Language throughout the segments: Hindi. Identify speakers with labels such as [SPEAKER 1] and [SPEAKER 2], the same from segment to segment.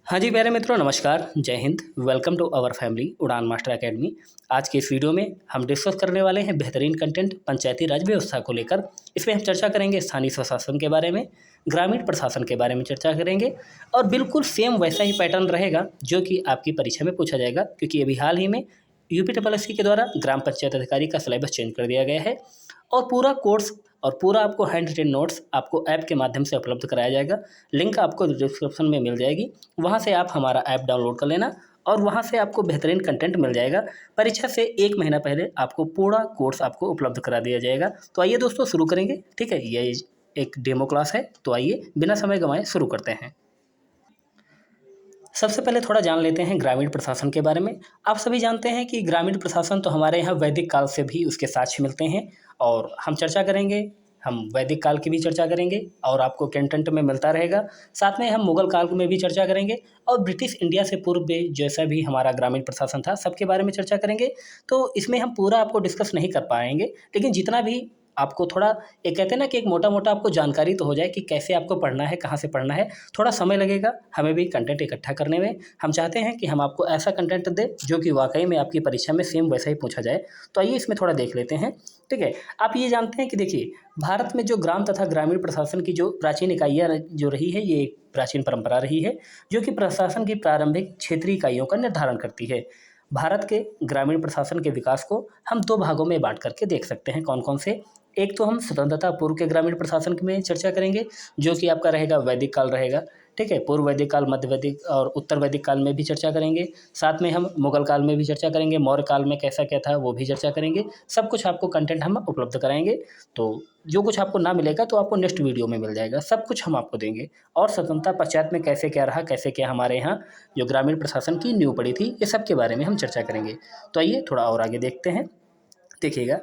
[SPEAKER 1] हाँ जी, प्यारे मित्रों नमस्कार, जय हिंद। Welcome to our family Udaan master academy. आज की इस वीडियो में हम डिस्कस करने वाले हैं बेहतरीन कंटेंट पंचायती राज व्यवस्था को लेकर। इसमें हम चर्चा करेंगे स्थानीय स्वशासन के बारे में, ग्रामीण प्रशासन के बारे में चर्चा करेंगे और बिल्कुल सेम वैसा ही पैटर्न रहेगा जो कि आपकी परीक्षा में पूछा जाएगा, क्योंकि अभी हाल ही में यूपी के द्वारा ग्राम पंचायत अधिकारी का सिलेबस चेंज कर दिया गया है और पूरा कोर्स और पूरा आपको हैंड रिटेन नोट्स आपको ऐप के माध्यम से उपलब्ध कराया जाएगा। लिंक आपको डिस्क्रिप्शन में मिल जाएगी, वहाँ से आप हमारा ऐप डाउनलोड कर लेना और वहाँ से आपको बेहतरीन कंटेंट मिल जाएगा। परीक्षा से 1 महीना पहले आपको पूरा कोर्स आपको उपलब्ध करा दिया जाएगा। तो आइए दोस्तों शुरू करेंगे, ठीक है। ये एक डेमो क्लास है, तो आइए बिना समय गंवाए शुरू करते हैं। सबसे पहले थोड़ा जान लेते हैं ग्रामीण प्रशासन के बारे में। आप सभी जानते हैं कि ग्रामीण प्रशासन तो हमारे यहाँ वैदिक काल से भी उसके साक्ष्य मिलते हैं और हम चर्चा करेंगे। हम वैदिक काल की भी चर्चा करेंगे और आपको कंटेंट में मिलता रहेगा। साथ में हम मुगल काल में भी चर्चा करेंगे और ब्रिटिश इंडिया से पूर्व में जैसा भी हमारा ग्रामीण प्रशासन था सबके बारे में चर्चा करेंगे। तो इसमें हम पूरा आपको डिस्कस नहीं कर पाएंगे, लेकिन जितना भी आपको थोड़ा एक कहते हैं ना कि एक मोटा-मोटा आपको जानकारी तो हो जाए कि कैसे आपको पढ़ना है, कहाँ से पढ़ना है। थोड़ा समय लगेगा हमें भी कंटेंट इकट्ठा करने में। हम चाहते हैं कि हम आपको ऐसा कंटेंट दें जो कि वाक़ई में आपकी परीक्षा में सेम वैसा ही पूछा जाए। तो आइए इसमें थोड़ा देख लेते हैं, ठीक है। आप ये जानते हैं कि देखिए, भारत में जो ग्राम तथा ग्रामीण प्रशासन की जो प्राचीन इकाइयाँ जो रही है, ये एक प्राचीन परंपरा रही है, जो कि प्रशासन की प्रारंभिक क्षेत्रीय इकाइयों का निर्धारण करती है। भारत के ग्रामीण प्रशासन के विकास को हम 2 भागों में बाँट करके देख सकते हैं, कौन-कौन से। एक तो हम स्वतंत्रता पूर्व के ग्रामीण प्रशासन में चर्चा करेंगे, जो कि आपका रहेगा वैदिक काल रहेगा, ठीक है। पूर्व वैदिक काल, मध्य वैदिक और उत्तर वैदिक काल में भी चर्चा करेंगे। साथ में हम मुगल काल में भी चर्चा करेंगे, मौर्य काल में कैसा क्या था वो भी चर्चा करेंगे। सब कुछ आपको कंटेंट हम उपलब्ध कराएँगे। तो जो कुछ आपको ना मिलेगा तो आपको नेक्स्ट वीडियो में मिल जाएगा, सब कुछ हम आपको देंगे। और स्वतंत्रता पश्चात में कैसे क्या रहा, कैसे क्या हमारे यहाँ जो ग्रामीण प्रशासन की नींव पड़ी थी, ये सब के बारे में हम चर्चा करेंगे। तो आइए थोड़ा और आगे देखते हैं। देखिएगा,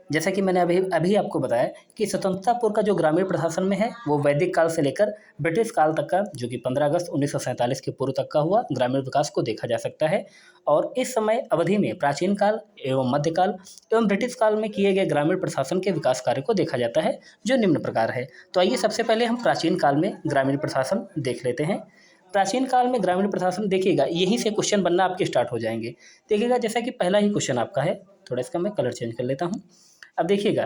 [SPEAKER 1] जैसा कि मैंने अभी अभी आपको बताया कि स्वतंत्रता पूर्व का जो ग्रामीण प्रशासन में है वो वैदिक काल से लेकर ब्रिटिश काल तक का, जो कि 15 अगस्त 1947 के पूर्व तक का हुआ ग्रामीण विकास को देखा जा सकता है। और इस समय अवधि में प्राचीन काल एवं मध्यकाल एवं ब्रिटिश काल में किए गए ग्रामीण प्रशासन के विकास कार्य को देखा जाता है, जो निम्न प्रकार है। तो आइए सबसे पहले हम प्राचीन काल में ग्रामीण प्रशासन देख लेते हैं। प्राचीन काल में ग्रामीण प्रशासन देखिएगा, यहीं से क्वेश्चन बनना आपके स्टार्ट हो जाएंगे। देखिएगा, जैसा कि पहला ही क्वेश्चन आपका है, थोड़ा इसका मैं कलर चेंज कर लेता हूँ। अब देखिएगा,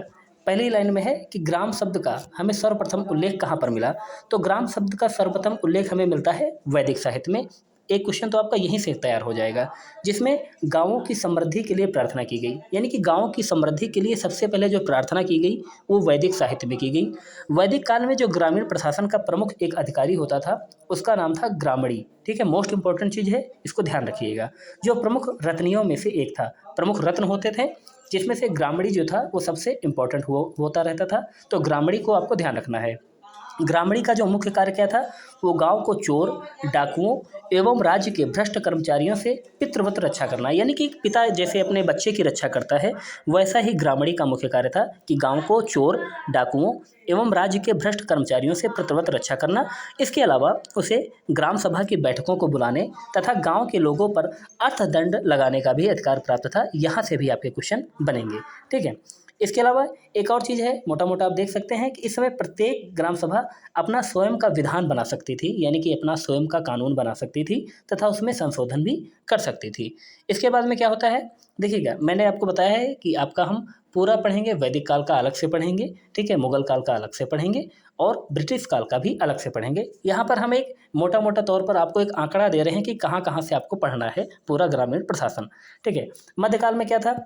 [SPEAKER 1] पहली लाइन में है कि ग्राम शब्द का हमें सर्वप्रथम उल्लेख कहाँ पर मिला। तो ग्राम शब्द का सर्वप्रथम उल्लेख हमें मिलता है वैदिक साहित्य में। एक क्वेश्चन तो आपका यहीं से तैयार हो जाएगा, जिसमें गाँवों की समृद्धि के लिए प्रार्थना की गई। यानी कि गाँव की समृद्धि के लिए सबसे पहले जो प्रार्थना की गई वो वैदिक साहित्य में की गई। वैदिक काल में जो ग्रामीण प्रशासन का प्रमुख एक अधिकारी होता था, उसका नाम था ग्रामणी, ठीक है। मोस्ट इंपॉर्टेंट चीज़ है, इसको ध्यान रखिएगा। जो प्रमुख रत्नियों में से एक था, प्रमुख रत्न होते थे, जिसमें से ग्रामणी जो था वो सबसे इम्पोर्टेंट होता रहता था। तो ग्रामणी को आपको ध्यान रखना है। ग्रामणी का जो मुख्य कार्य क्या था, वो गांव को चोर, डाकुओं एवं राज्य के भ्रष्ट कर्मचारियों से पितृवत रक्षा करना। यानी कि पिता जैसे अपने बच्चे की रक्षा करता है, वैसा ही ग्रामणी का मुख्य कार्य था कि गांव को चोर, डाकुओं एवं राज्य के भ्रष्ट कर्मचारियों से पितृवत रक्षा करना। इसके अलावा उसे ग्राम सभा की बैठकों को बुलाने तथा गांव के लोगों पर अर्थदंड लगाने का भी अधिकार प्राप्त था। यहाँ से भी आपके क्वेश्चन बनेंगे, ठीक है। इसके अलावा एक और चीज़ है, मोटा-मोटा आप देख सकते हैं कि इस समय प्रत्येक ग्राम सभा अपना स्वयं का विधान बना सकती थी, यानी कि अपना स्वयं का कानून बना सकती थी तथा उसमें संशोधन भी कर सकती थी। इसके बाद में क्या होता है, देखिएगा, मैंने आपको बताया है कि आपका हम पूरा पढ़ेंगे, वैदिक काल का अलग से पढ़ेंगे, ठीक है, मुगल काल का अलग से पढ़ेंगे और ब्रिटिश काल का भी अलग से पढ़ेंगे। यहाँ पर हम एक मोटा-मोटा तौर पर आपको एक आंकड़ा दे रहे हैं कि कहाँ-कहाँ से आपको पढ़ना है पूरा ग्रामीण प्रशासन, ठीक है। मध्यकाल में क्या था,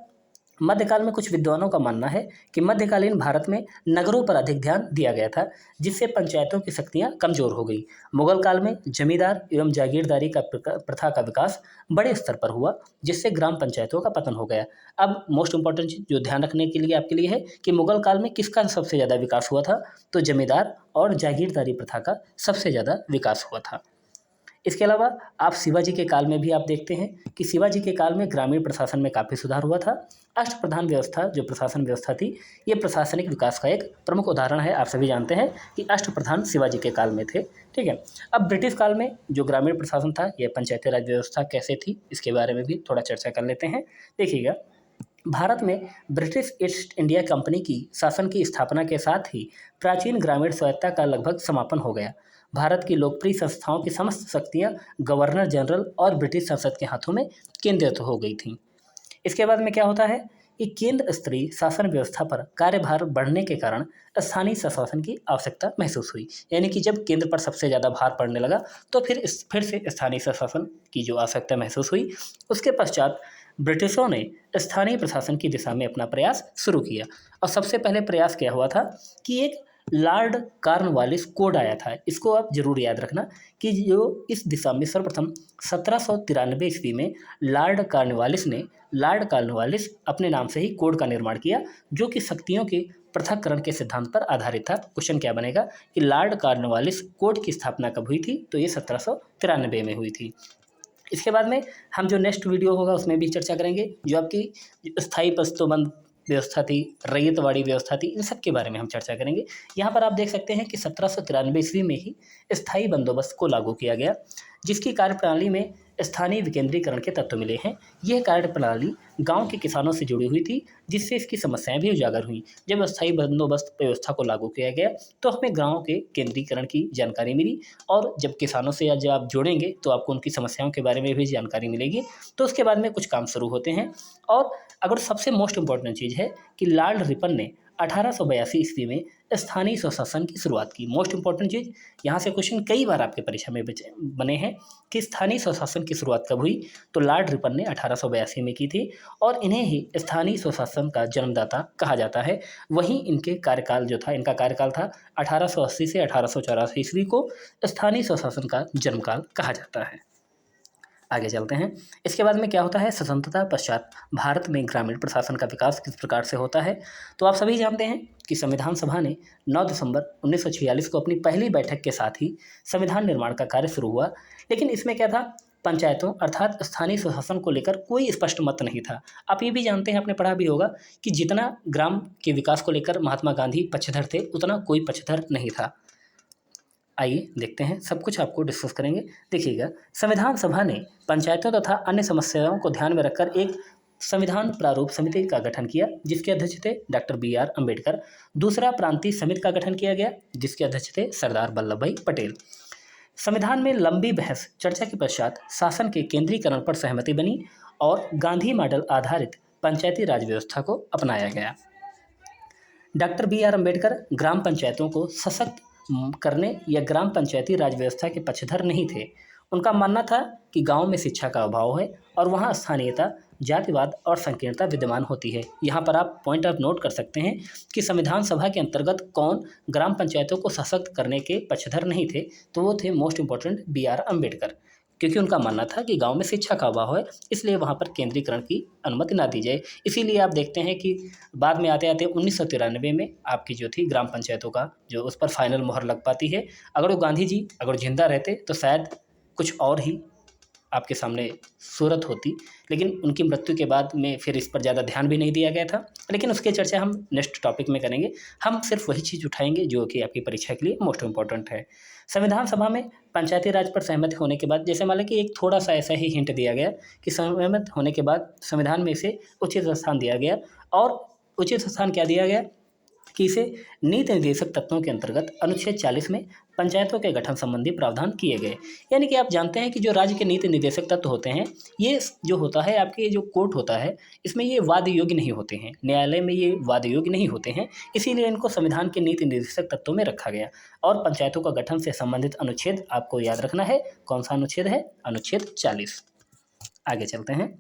[SPEAKER 1] मध्यकाल में कुछ विद्वानों का मानना है कि मध्यकालीन भारत में नगरों पर अधिक ध्यान दिया गया था, जिससे पंचायतों की शक्तियां कमजोर हो गई। मुगल काल में जमींदार एवं जागीरदारी का प्रथा का विकास बड़े स्तर पर हुआ, जिससे ग्राम पंचायतों का पतन हो गया। अब मोस्ट इंपॉर्टेंट चीज जो ध्यान रखने के लिए आपके लिए है कि मुगल काल में किसका सबसे ज़्यादा विकास हुआ था, तो जमींदार और जागीरदारी प्रथा का सबसे ज़्यादा विकास हुआ था। इसके अलावा आप शिवाजी के काल में भी आप देखते हैं कि शिवाजी के काल में ग्रामीण प्रशासन में काफ़ी सुधार हुआ था। अष्टप्रधान व्यवस्था जो प्रशासन व्यवस्था थी, ये प्रशासनिक विकास का एक प्रमुख उदाहरण है। आप सभी जानते हैं कि अष्टप्रधान शिवाजी के काल में थे, ठीक है। अब ब्रिटिश काल में जो ग्रामीण प्रशासन था, यह पंचायती राज व्यवस्था कैसे थी, इसके बारे में भी थोड़ा चर्चा कर लेते हैं। देखिएगा, भारत में ब्रिटिश ईस्ट इंडिया कंपनी की शासन की स्थापना के साथ ही प्राचीन ग्रामीण स्वायत्तता का लगभग समापन हो गया। भारत की लोकप्रिय संस्थाओं की समस्त शक्तियाँ गवर्नर जनरल और ब्रिटिश संसद के हाथों में केंद्रित हो गई थीं। इसके बाद में क्या होता है कि केंद्र स्तरीय शासन व्यवस्था पर कार्यभार बढ़ने के कारण स्थानीय स्वशासन की आवश्यकता महसूस हुई। यानी कि जब केंद्र पर सबसे ज़्यादा भार पड़ने लगा तो फिर से स्थानीय स्वशासन की जो आवश्यकता महसूस हुई। उसके पश्चात ब्रिटिशों ने स्थानीय प्रशासन की दिशा में अपना प्रयास शुरू किया और सबसे पहले प्रयास क्या हुआ था कि एक लॉर्ड कॉर्नवालिस कोड आया था। इसको आप जरूर याद रखना कि जो इस दिशा में सर्वप्रथम 1793 ईस्वी में लॉर्ड कॉर्नवालिस अपने नाम से ही कोड का निर्माण किया, जो कि शक्तियों के पृथक्करण के सिद्धांत पर आधारित था। क्वेश्चन क्या बनेगा कि लॉर्ड कॉर्नवालिस कोड की स्थापना कब हुई थी, तो ये 1793 में हुई थी। इसके बाद में हम जो नेक्स्ट वीडियो होगा उसमें भी चर्चा करेंगे, जो आपकी स्थायी बंदोबस्त व्यवस्था थी, रैयतवाड़ी व्यवस्था थी, इन सब के बारे में हम चर्चा करेंगे। यहाँ पर आप देख सकते हैं कि 1793 ईस्वी में ही स्थायी बंदोबस्त को लागू किया गया, जिसकी कार्यप्रणाली में स्थानीय विकेंद्रीकरण के तत्व मिले हैं। यह कार्यप्रणाली गांव के किसानों से जुड़ी हुई थी, जिससे इसकी समस्याएं भी उजागर हुई। जब स्थायी बंदोबस्त व्यवस्था को लागू किया गया तो हमें गाँव के केंद्रीकरण की जानकारी मिली, और जब किसानों से जब आप जुड़ेंगे तो आपको उनकी समस्याओं के बारे में भी जानकारी मिलेगी। तो उसके बाद में कुछ काम शुरू होते हैं। और अगर सबसे मोस्ट इम्पॉर्टेंट चीज़ है कि लॉर्ड रिपन ने 1882 ईस्वी में स्थानीय स्वशासन की शुरुआत की। मोस्ट इंपॉर्टेंट चीज़, यहाँ से क्वेश्चन कई बार आपके परीक्षा में बने हैं कि स्थानीय स्वशासन की शुरुआत कब हुई, तो लॉर्ड रिपन ने 1882 में की थी, और इन्हें ही स्थानीय स्वशासन का जन्मदाता कहा जाता है। वहीं इनका कार्यकाल था 1880 से 1884 ईस्वी को स्थानीय स्वशासन का जन्मकाल कहा जाता है। आगे चलते हैं। इसके बाद में क्या होता है, स्वतंत्रता पश्चात भारत में ग्रामीण प्रशासन का विकास किस प्रकार से होता है। तो आप सभी जानते हैं कि संविधान सभा ने 9 दिसंबर 1946 को अपनी पहली बैठक के साथ ही संविधान निर्माण का कार्य शुरू हुआ। लेकिन इसमें क्या था, पंचायतों अर्थात स्थानीय स्वशासन को लेकर कोई स्पष्ट मत नहीं था। आप ये भी जानते हैं, आपने पढ़ा भी होगा कि जितना ग्राम के विकास को लेकर महात्मा गांधी पक्षधर थे, उतना कोई पक्षधर नहीं था। आइए देखते हैं, सब कुछ आपको डिस्कस करेंगे। देखिएगा, संविधान सभा ने पंचायतों तथा अन्य समस्याओं को ध्यान में रखकर एक संविधान प्रारूप समिति का गठन किया, जिसके अध्यक्ष थे डॉक्टर BR अम्बेडकर। दूसरा प्रांतीय समिति का गठन किया गया, जिसके अध्यक्ष थे सरदार वल्लभ भाई पटेल। संविधान में लंबी बहस चर्चा के पश्चात शासन के केंद्रीकरण पर सहमति बनी और गांधी मॉडल आधारित पंचायती राज व्यवस्था को अपनाया गया। डॉक्टर BR अम्बेडकर ग्राम पंचायतों को सशक्त करने या ग्राम पंचायती राज व्यवस्था के पक्षधर नहीं थे। उनका मानना था कि गांव में शिक्षा का अभाव है और वहां स्थानीयता, जातिवाद और संकीर्णता विद्यमान होती है। यहाँ पर आप पॉइंट ऑफ नोट कर सकते हैं कि संविधान सभा के अंतर्गत कौन ग्राम पंचायतों को सशक्त करने के पक्षधर नहीं थे, तो वो थे मोस्ट इंपॉर्टेंट BR अम्बेडकर, क्योंकि उनका मानना था कि गांव में शिक्षा का अभाव है, इसलिए वहां पर केंद्रीकरण की अनुमति ना दी जाए। इसीलिए आप देखते हैं कि बाद में आते आते 1993 में आपकी जो थी ग्राम पंचायतों का जो उस पर फाइनल मोहर लग पाती है। अगर वो गांधी जी अगर जिंदा रहते तो शायद कुछ और ही आपके सामने सूरत होती, लेकिन उनकी मृत्यु के बाद में फिर इस पर ज़्यादा ध्यान भी नहीं दिया गया था। लेकिन उसकी चर्चा हम नेक्स्ट टॉपिक में करेंगे। हम सिर्फ वही चीज़ उठाएंगे जो कि आपकी परीक्षा के लिए मोस्ट इम्पॉर्टेंट है। संविधान सभा में पंचायती राज पर सहमति होने के बाद, जैसे मान लें कि एक थोड़ा सा ऐसा ही हिंट दिया गया कि सहमत होने के बाद संविधान में इसे उचित स्थान दिया गया, और उचित स्थान क्या दिया गया कि इसे नीति निर्देशक तत्वों के अंतर्गत अनुच्छेद 40 में पंचायतों के गठन संबंधी प्रावधान किए गए। यानी कि आप जानते हैं कि जो राज्य के नीति निर्देशक तत्व होते हैं, ये जो होता है आपके जो कोर्ट होता है, इसमें ये वाद योग्य नहीं होते हैं, न्यायालय में ये वाद योग्य नहीं होते हैं, इसीलिए इनको संविधान के नीति निर्देशक तत्वों में रखा गया। और पंचायतों का गठन से संबंधित अनुच्छेद आपको याद रखना है। कौन सा अनुच्छेद है? अनुच्छेद 40। आगे चलते हैं।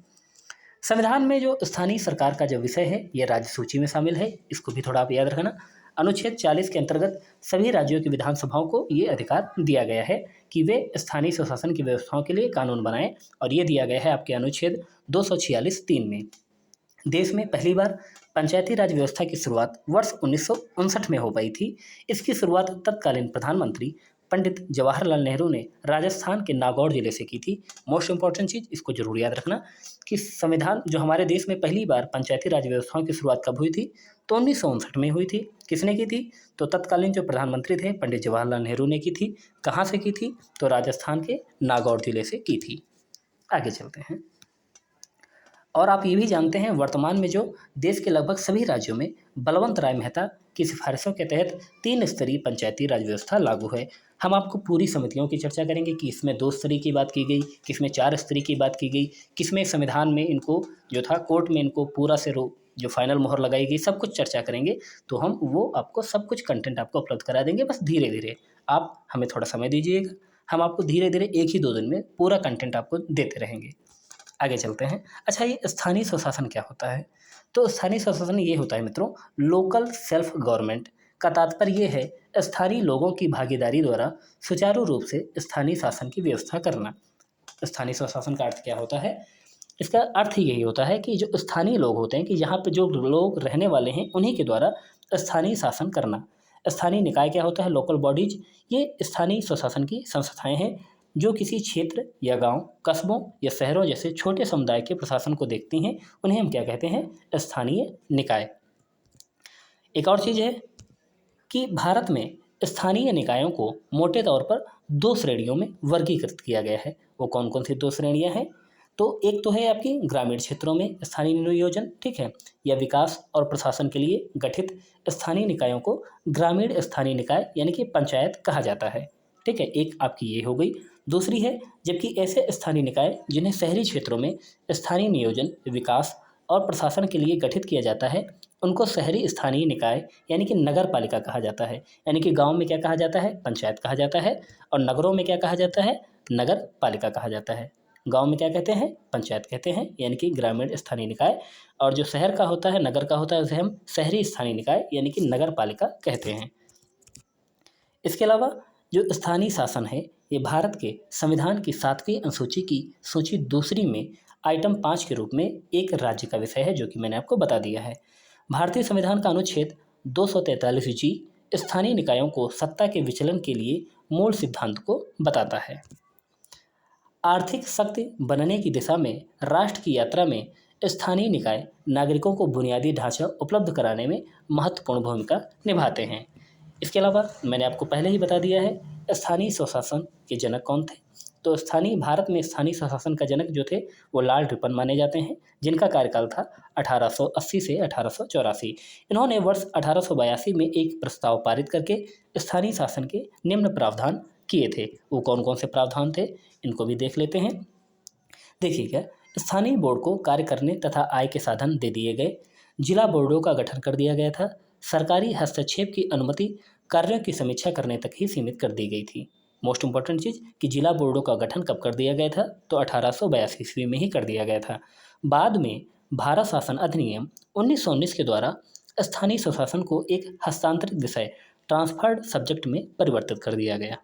[SPEAKER 1] संविधान में जो स्थानीय सरकार का जो विषय है, ये राज्य सूची में शामिल है, इसको भी थोड़ा आप याद रखना। अनुच्छेद 40 के अंतर्गत सभी राज्यों की विधानसभाओं को ये अधिकार दिया गया है कि वे स्थानीय स्वशासन की व्यवस्थाओं के लिए कानून बनाएं, और ये दिया गया है आपके अनुच्छेद 246(3) में। देश में पहली बार पंचायती राज व्यवस्था की शुरुआत वर्ष 1959 में हो पाई थी। इसकी शुरुआत तत्कालीन प्रधानमंत्री पंडित जवाहरलाल नेहरू ने राजस्थान के नागौर जिले से की थी। मोस्ट इंपॉर्टेंट चीज़ इसको जरूर याद रखना कि संविधान जो हमारे देश में पहली बार पंचायती राज व्यवस्थाओं की शुरुआत कब हुई थी, तो 1959 में हुई थी। किसने की थी? तो तत्कालीन जो प्रधानमंत्री थे पंडित जवाहरलाल नेहरू ने की थी। कहाँ से की थी? तो राजस्थान के नागौर जिले से की थी। आगे चलते हैं। और आप ये भी जानते हैं, वर्तमान में जो देश के लगभग सभी राज्यों में बलवंत राय मेहता की सिफारिशों के तहत 3 स्तरीय पंचायती राज व्यवस्था लागू है। हम आपको पूरी समितियों की चर्चा करेंगे कि इसमें 2 स्तरीय की बात की गई, किसमें 4 स्तरीय की बात की गई, किसमें संविधान में इनको जो था कोर्ट में इनको पूरा से जो फाइनल मोहर लगाई गई, सब कुछ चर्चा करेंगे। तो हम वो आपको सब कुछ कंटेंट आपको उपलब्ध करा देंगे, बस धीरे-धीरे। आप हमें थोड़ा समय दीजिएगा, हम आपको धीरे-धीरे 1 ही 2 दिन में पूरा कंटेंट आपको देते रहेंगे। आगे चलते हैं। अच्छा, ये स्थानीय स्वशासन क्या होता है? तो स्थानीय स्वशासन ये होता है मित्रों, लोकल सेल्फ गवर्नमेंट का तात्पर्य ये है स्थानीय लोगों की भागीदारी द्वारा सुचारू रूप से स्थानीय शासन की व्यवस्था करना। स्थानीय स्वशासन का अर्थ क्या होता है? इसका अर्थ ही यही होता है कि जो स्थानीय लोग होते हैं, कि यहाँ पे जो लोग रहने वाले हैं उन्हीं के द्वारा स्थानीय शासन करना। स्थानीय निकाय क्या होता है? Local bodies. ये स्थानीय स्वशासन की संस्थाएं हैं जो किसी क्षेत्र या गांव, कस्बों या शहरों जैसे छोटे समुदाय के प्रशासन को देखती हैं। उन्हें हम क्या कहते हैं? स्थानीय निकाय। एक और चीज़ है कि भारत में स्थानीय निकायों को मोटे तौर पर 2 श्रेणियों में वर्गीकृत किया गया है। वो कौन कौन सी 2 श्रेणियां हैं? तो एक तो है आपकी ग्रामीण क्षेत्रों में स्थानीय नियोजन, ठीक है, या विकास और प्रशासन के लिए गठित स्थानीय निकायों को ग्रामीण स्थानीय निकाय यानी कि पंचायत कहा जाता है, ठीक है। एक आपकी ये हो गई। दूसरी है, जबकि ऐसे स्थानीय निकाय जिन्हें शहरी क्षेत्रों में स्थानीय नियोजन, विकास और प्रशासन के लिए गठित किया जाता है, उनको शहरी स्थानीय निकाय यानी कि नगर पालिका कहा जाता है। यानी कि गांव में क्या कहा जाता है? पंचायत कहा जाता है। और नगरों में क्या कहा जाता है? नगर पालिका कहा जाता है। गांव में क्या कहते हैं? पंचायत कहते हैं, यानी कि ग्रामीण स्थानीय निकाय। और जो शहर का होता है, नगर का होता है, उसे हम शहरी स्थानीय निकाय यानी कि नगर पालिका कहते हैं। इसके अलावा जो स्थानीय शासन है, ये भारत के संविधान की 7वीं अनुसूची की सूची 2 में आइटम 5 के रूप में एक राज्य का विषय है, जो कि मैंने आपको बता दिया है। भारतीय संविधान का अनुच्छेद 243 जी स्थानीय निकायों को सत्ता के विचलन के लिए मूल सिद्धांत को बताता है। आर्थिक शक्ति बनने की दिशा में राष्ट्र की यात्रा में स्थानीय निकाय नागरिकों को बुनियादी ढांचा उपलब्ध कराने में महत्वपूर्ण भूमिका निभाते हैं। इसके अलावा मैंने आपको पहले ही बता दिया है स्थानीय स्वशासन के जनक कौन थे। तो भारत में स्थानीय स्वशासन का जनक जो थे वो लॉर्ड रिपन माने जाते हैं, जिनका कार्यकाल था 1880 से 1884। इन्होंने वर्ष 1882 में एक प्रस्ताव पारित करके स्थानीय शासन के निम्न प्रावधान किए थे। वो कौन कौन से प्रावधान थे, इनको भी देख लेते हैं। देखिएगा, स्थानीय बोर्ड को कार्य करने तथा आय के साधन दे दिए गए। जिला बोर्डों का गठन कर दिया गया था। सरकारी हस्तक्षेप की अनुमति कार्यों की समीक्षा करने तक ही सीमित कर दी गई थी। मोस्ट इंपॉर्टेंट चीज़ कि जिला बोर्डों का गठन कब कर दिया गया था? तो 1882 ईस्वी में ही कर दिया गया था। बाद में भारत शासन अधिनियम 1919 के द्वारा स्थानीय स्वशासन को एक हस्तांतरित विषय ट्रांसफर्ड सब्जेक्ट में परिवर्तित कर दिया गया।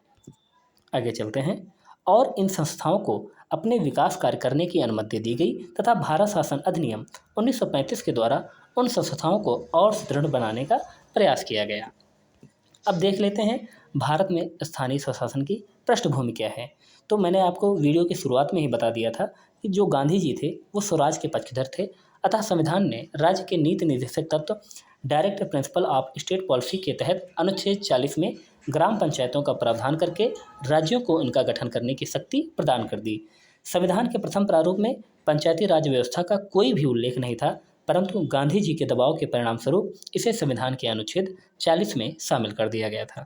[SPEAKER 1] आगे चलते हैं। और इन संस्थाओं को अपने विकास कार्य करने की अनुमति दी गई तथा भारत शासन अधिनियम 1935 के द्वारा उन संस्थाओं को और सुदृढ़ बनाने का प्रयास किया गया। अब देख लेते हैं भारत में स्थानीय स्वशासन की पृष्ठभूमि क्या है। तो मैंने आपको वीडियो की शुरुआत में ही बता दिया था कि जो गांधी जी थे वो स्वराज के पक्षधर थे, अतः संविधान ने राज्य के नीति निर्देशक तत्व direct principle of state policy के तहत अनुच्छेद 40 में ग्राम पंचायतों का प्रावधान करके राज्यों को इनका गठन करने की शक्ति प्रदान कर दी। संविधान के प्रथम प्रारूप में पंचायती राज व्यवस्था का कोई भी उल्लेख नहीं था, परंतु गांधी जी के दबाव के परिणाम स्वरूप इसे संविधान के अनुच्छेद 40 में शामिल कर दिया गया था।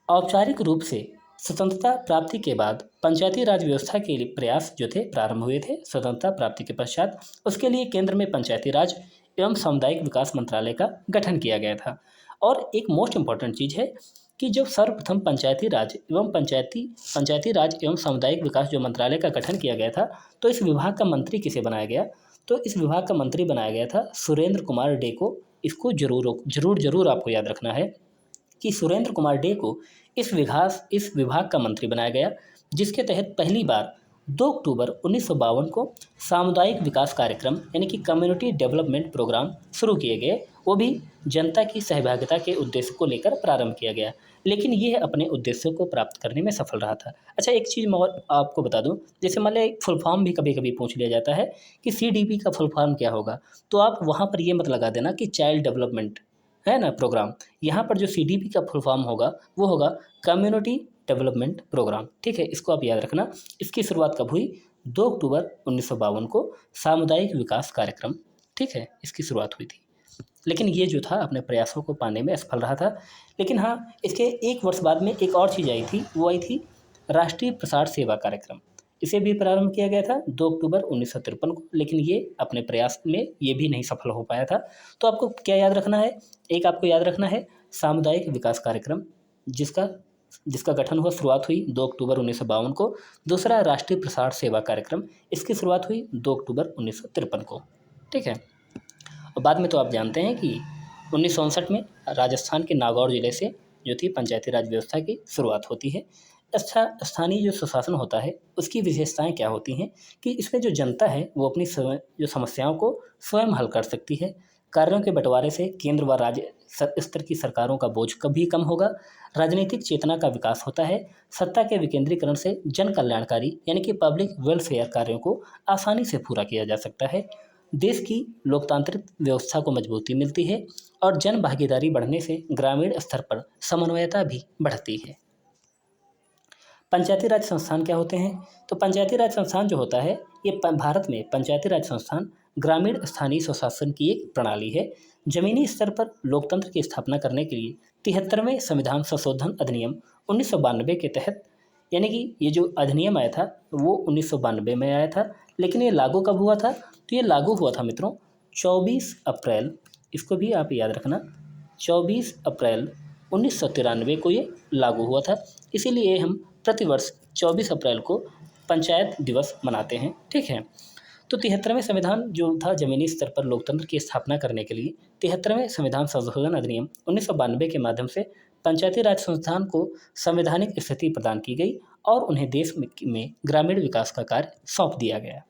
[SPEAKER 1] औपचारिक रूप से स्वतंत्रता प्राप्ति के बाद पंचायती राज व्यवस्था के लिए प्रयास जो थे प्रारंभ हुए थे। स्वतंत्रता प्राप्ति के पश्चात उसके लिए केंद्र में पंचायती राज एवं सामुदायिक विकास मंत्रालय का गठन किया गया था। और एक मोस्ट इम्पॉर्टेंट चीज़ है कि जब सर्वप्रथम पंचायती राज एवं सामुदायिक विकास जो मंत्रालय का गठन किया गया था, तो इस विभाग का मंत्री किसे बनाया गया? तो इस विभाग का मंत्री बनाया गया था सुरेंद्र कुमार डे को। इसको जरूर आपको याद रखना है कि सुरेंद्र कुमार डे को इस विभाग का मंत्री बनाया गया, जिसके तहत पहली बार 2 अक्टूबर 1952 को सामुदायिक विकास कार्यक्रम यानी कि कम्युनिटी डेवलपमेंट प्रोग्राम शुरू किए गए। वो भी जनता की सहभागिता के उद्देश्य को लेकर प्रारंभ किया गया, लेकिन यह अपने उद्देश्यों को प्राप्त करने में सफल रहा था। अच्छा, एक चीज़ मैं और आपको बता दूं, जैसे मान लें फुल फॉर्म भी कभी कभी पूछ लिया जाता है कि CDP का फुल फॉर्म क्या होगा, तो आप वहाँ पर ये मत लगा देना कि चाइल्ड डेवलपमेंट है ना प्रोग्राम। यहाँ पर जो CDP का फुल फॉर्म होगा वो होगा कम्युनिटी डेवलपमेंट प्रोग्राम, ठीक है। इसको आप याद रखना। इसकी शुरुआत कब हुई? 2 अक्टूबर 1952 को सामुदायिक विकास कार्यक्रम, ठीक है, इसकी शुरुआत हुई थी। लेकिन ये जो था अपने प्रयासों को पाने में असफल रहा था। लेकिन हाँ, इसके 1 वर्ष बाद में एक और चीज़ आई थी, वो आई थी राष्ट्रीय प्रसार सेवा कार्यक्रम। इसे भी प्रारंभ किया गया था 2 अक्टूबर 1953 को, लेकिन ये अपने प्रयास में ये भी नहीं सफल हो पाया था। तो आपको क्या याद रखना है? एक आपको याद रखना है सामुदायिक विकास कार्यक्रम, जिसका जिसका गठन हुआ, शुरुआत हुई 2 अक्टूबर 1952 को। दूसरा राष्ट्रीय प्रसार सेवा कार्यक्रम, इसकी शुरुआत हुई 2 अक्टूबर 1953 को। ठीक है। और बाद में तो आप जानते हैं कि 1959 में राजस्थान के नागौर जिले से जो थी पंचायती राज व्यवस्था की शुरुआत होती है। अच्छा, स्थानीय जो सुशासन होता है उसकी विशेषताएं क्या होती हैं कि इसमें जो जनता है वो अपनी जो समस्याओं को स्वयं हल कर सकती है। कार्यों के बंटवारे से केंद्र व राज्य स्तर की सरकारों का बोझ कभी कम होगा। राजनीतिक चेतना का विकास होता है। सत्ता के विकेंद्रीकरण से जन कल्याणकारी यानी कि पब्लिक वेलफेयर कार्यों को आसानी से पूरा किया जा सकता है। देश की लोकतांत्रिक व्यवस्था को मजबूती मिलती है और जन भागीदारी बढ़ने से ग्रामीण स्तर पर समन्वयता भी बढ़ती है। पंचायती राज संस्थान क्या होते हैं? तो पंचायती राज संस्थान जो होता है, ये भारत में पंचायती राज संस्थान ग्रामीण स्थानीय स्वशासन की एक प्रणाली है। जमीनी स्तर पर लोकतंत्र की स्थापना करने के लिए 73वें संविधान संशोधन अधिनियम 1992 के तहत, यानी कि ये जो अधिनियम आया था वो 1992 में आया था, लेकिन ये लागू कब हुआ था? तो ये लागू हुआ था मित्रों 24 अप्रैल, इसको भी आप याद रखना, 24 अप्रैल 1993 को ये लागू हुआ था। इसीलिए हम प्रतिवर्ष 24 अप्रैल को पंचायत दिवस मनाते हैं। ठीक है। तो 73वें संविधान जो था जमीनी स्तर पर लोकतंत्र की स्थापना करने के लिए 73वें संविधान संशोधन अधिनियम 1992 के माध्यम से पंचायती राज संस्थान को संवैधानिक स्थिति प्रदान की गई और उन्हें देश में ग्रामीण विकास का कार्य सौंप दिया गया।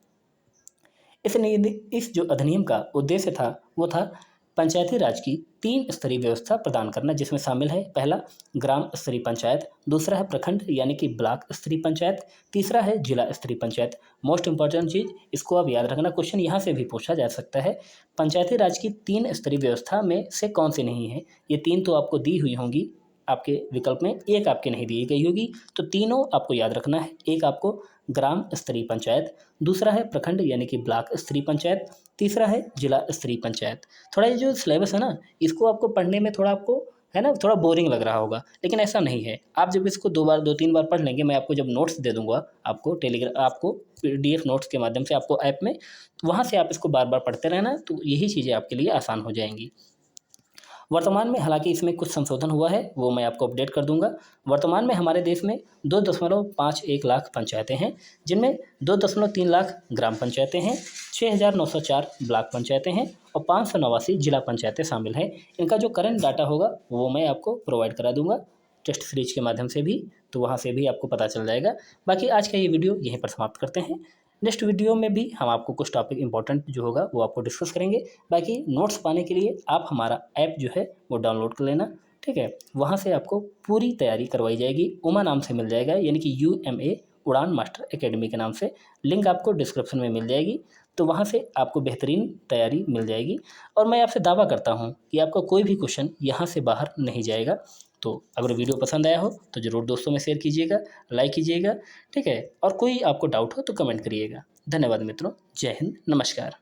[SPEAKER 1] इस जो अधिनियम का उद्देश्य था वो था पंचायती राज की 3 स्तरीय व्यवस्था प्रदान करना, जिसमें शामिल है पहला ग्राम स्तरीय पंचायत, दूसरा है प्रखंड यानी कि ब्लॉक स्तरीय पंचायत, तीसरा है जिला स्तरीय पंचायत। मोस्ट इंपॉर्टेंट चीज़, इसको आप याद रखना, क्वेश्चन यहाँ से भी पूछा जा सकता है। पंचायती राज की 3 स्तरीय व्यवस्था में से कौन सी नहीं है? ये 3 तो आपको दी हुई होंगी आपके विकल्प में, एक आपके नहीं दी गई होगी, तो तीनों आपको याद रखना है। एक आपको ग्राम स्तरीय पंचायत, दूसरा है प्रखंड यानी कि ब्लॉक स्तरीय पंचायत, तीसरा है जिला स्तरीय पंचायत। थोड़ा ये जो सिलेबस है ना, इसको आपको पढ़ने में थोड़ा आपको है ना थोड़ा बोरिंग लग रहा होगा, लेकिन ऐसा नहीं है। आप जब इसको 2-3 बार पढ़ लेंगे, मैं आपको जब नोट्स दे दूंगा आपको आपको PDF नोट्स के माध्यम से आपको ऐप में, वहाँ से आप इसको बार बार पढ़ते रहना, तो यही चीज़ें आपके लिए आसान हो जाएंगी। वर्तमान में हालांकि इसमें कुछ संशोधन हुआ है, वो मैं आपको अपडेट कर दूंगा। वर्तमान में हमारे देश में 2.51 लाख पंचायतें हैं, जिनमें 2.3 लाख ग्राम पंचायतें हैं, 6,904 ब्लॉक पंचायतें हैं और 589 जिला पंचायतें शामिल हैं। इनका जो करंट डाटा होगा वो मैं आपको प्रोवाइड करा दूंगा टेस्ट सीरीज के माध्यम से भी, तो वहाँ से भी आपको पता चल जाएगा। बाकी आज का ये वीडियो यहीं पर समाप्त करते हैं। नेक्स्ट वीडियो में भी हम आपको कुछ टॉपिक इंपॉर्टेंट जो होगा वो आपको डिस्कस करेंगे। बाकी नोट्स पाने के लिए आप हमारा ऐप जो है वो डाउनलोड कर लेना। ठीक है, वहाँ से आपको पूरी तैयारी करवाई जाएगी, उमा नाम से मिल जाएगा, यानी कि UMA उड़ान मास्टर एकेडमी के नाम से। लिंक आपको डिस्क्रिप्शन में मिल जाएगी, तो वहाँ से आपको बेहतरीन तैयारी मिल जाएगी। और मैं आपसे दावा करता हूँ कि आपका कोई भी क्वेश्चन यहाँ से बाहर नहीं जाएगा। तो अगर वीडियो पसंद आया हो तो ज़रूर दोस्तों में शेयर कीजिएगा, लाइक कीजिएगा। ठीक है, और कोई आपको डाउट हो तो कमेंट करिएगा। धन्यवाद मित्रों, जय हिंद, नमस्कार।